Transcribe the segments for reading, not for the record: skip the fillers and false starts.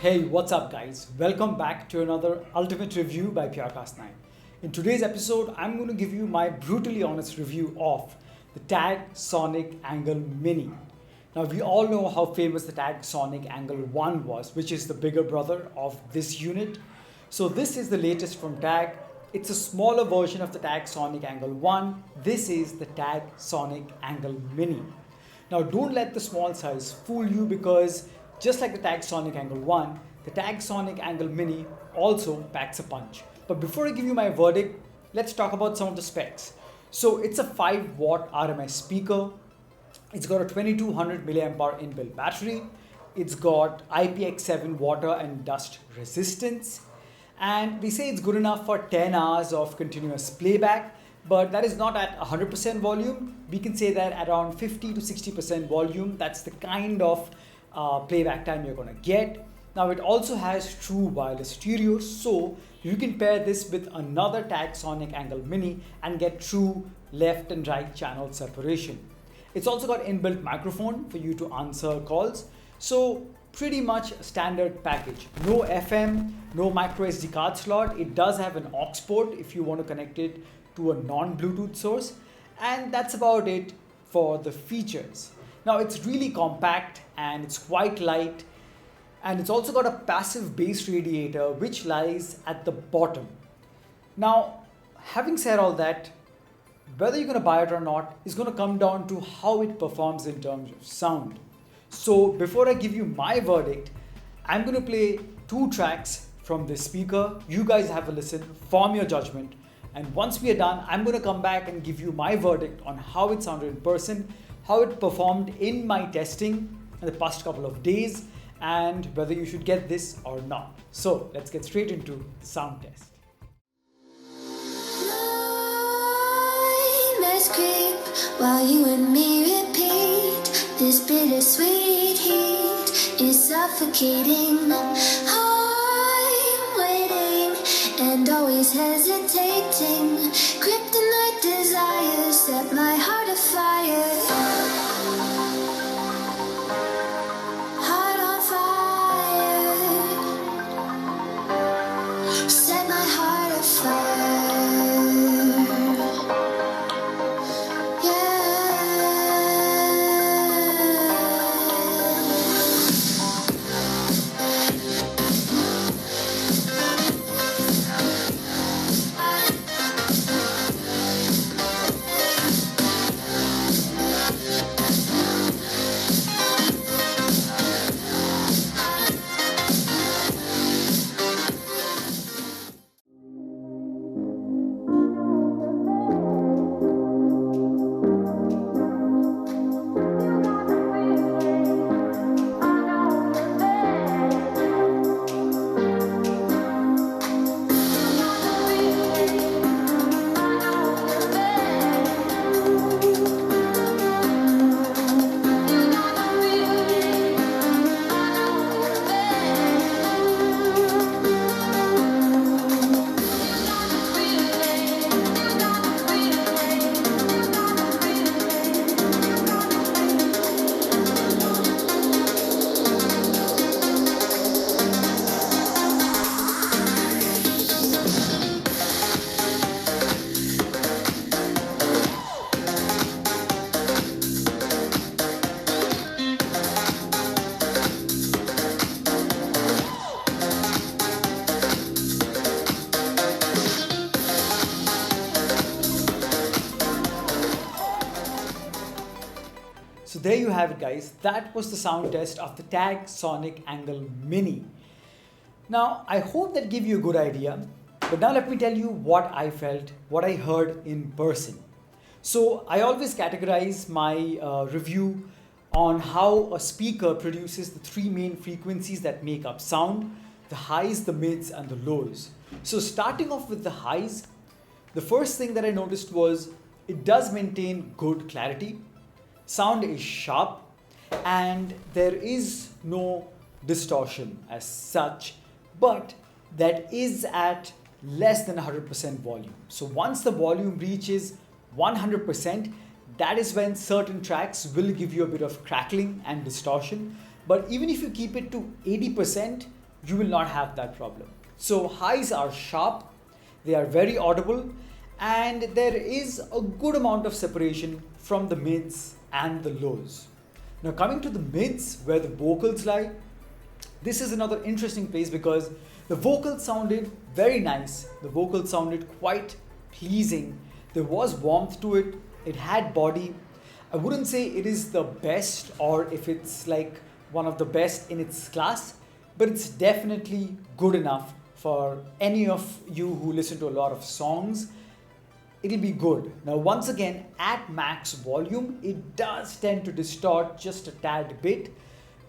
Hey, what's up, guys? Welcome back to another Ultimate Review by PRcast9. In today's episode, I'm going to give you my brutally honest review of the Tagg Sonic Angle Mini. Now, we all know how famous the Tagg Sonic Angle 1 was, which is the bigger brother of this unit. So this is the latest from Tagg. It's a smaller version of the Tagg Sonic Angle 1. This is the Tagg Sonic Angle Mini. Now, don't let the small size fool you, because just like the Tagg Sonic Angle 1, the Tagg Sonic Angle Mini also packs a punch. But before I give you my verdict, let's talk about some of the specs. So it's a 5-watt RMS speaker. It's got a 2200 mAh inbuilt battery. It's got IPX7 water and dust resistance. And we say it's good enough for 10 hours of continuous playback, but that is not at 100% volume. We can say that at around 50 to 60% volume, that's the kind of playback time you're going to get. Now, it also has true wireless stereo, so you can pair this with another Tagg Sonic Angle Mini and get true left and right channel separation. It's also got inbuilt microphone for you to answer calls, so pretty much standard package. No FM, no micro SD card slot. It does have an aux port if you want to connect it to a non-Bluetooth source, and that's about it for the features. Now, it's really compact and it's quite light, and it's also got a passive bass radiator which lies at the bottom. Now, having said all that, whether you're going to buy it or not is going to come down to how it performs in terms of sound. So before I give you my verdict, I'm going to play 2 tracks from this speaker. You guys have a listen, form your judgment, and once we are done, I'm going to come back and give you my verdict on how it sounded in person, how it performed in my testing in the past couple of days, and whether you should get this or not. So let's get straight into the sound test. Let's creep while you and me repeat. This bittersweet heat is suffocating. I'm waiting and always hesitating. Kryptonite desires set my heart afire. Heart on fire. Set my heart afire. So there you have it, guys. That was the sound test of the Tagg Sonic Angle Mini. Now, I hope that gave you a good idea, but now let me tell you what I felt, what I heard in person. So I always categorize my review on how a speaker produces the 3 main frequencies that make up sound: the highs, the mids, and the lows. So starting off with the highs, the first thing that I noticed was it does maintain good clarity. Sound is sharp and there is no distortion as such, but that is at less than 100% volume. So once the volume reaches 100%, that is when certain tracks will give you a bit of crackling and distortion. But even if you keep it to 80%, you will not have that problem. So highs are sharp, they are very audible, and there is a good amount of separation from the mids and the lows. Now coming to the mids where the vocals lie, this is another interesting place because the vocals sounded very nice. The vocals sounded quite pleasing. There was warmth to it. It had body. I wouldn't say it is the best or if it's like one of the best in its class, but it's definitely good enough for any of you who listen to a lot of songs. It'll be good. Now once again, at max volume, it does tend to distort just a tad bit,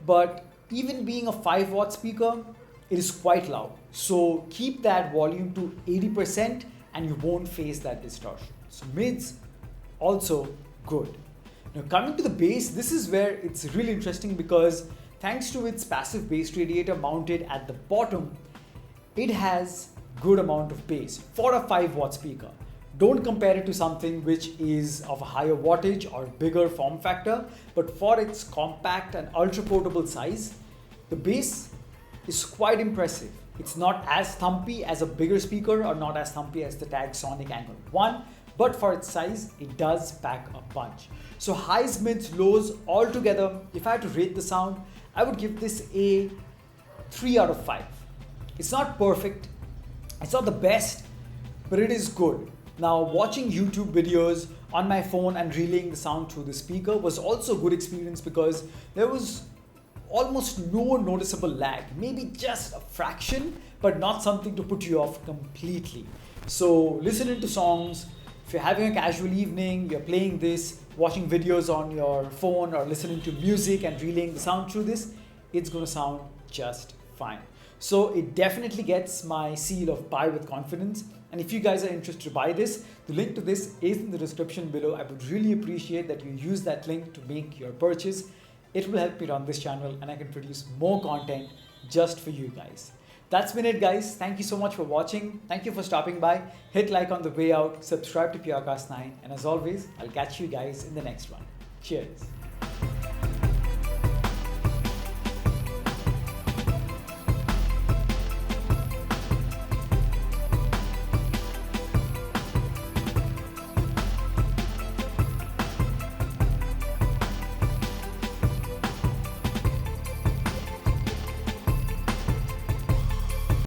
but even being a 5-watt speaker, it is quite loud. So keep that volume to 80% and you won't face that distortion. So mids, also good. Now coming to the bass, this is where it's really interesting because thanks to its passive bass radiator mounted at the bottom, it has good amount of bass for a 5-watt speaker. Don't compare it to something which is of a higher wattage or bigger form factor, but for its compact and ultra portable size, the bass is quite impressive. It's not as thumpy as a bigger speaker or not as thumpy as the Tagg Sonic Angle 1, but for its size, it does pack a punch. So highs, mids, lows, all together, if I had to rate the sound, I would give this a 3 out of 5. It's not perfect, it's not the best, but it is good. Now watching YouTube videos on my phone and relaying the sound through the speaker was also a good experience because there was almost no noticeable lag, maybe just a fraction, but not something to put you off completely. So listening to songs, if you're having a casual evening, you're playing this, watching videos on your phone or listening to music and relaying the sound through this, it's going to sound just fine. So it definitely gets my seal of buy with confidence. And if you guys are interested to buy this, the link to this is in the description below. I would really appreciate that you use that link to make your purchase. It will help me run this channel and I can produce more content just for you guys. That's been it, guys. Thank you so much for watching. Thank you for stopping by. Hit like on the way out, subscribe to PRcast9, and as always, I'll catch you guys in the next one. Cheers.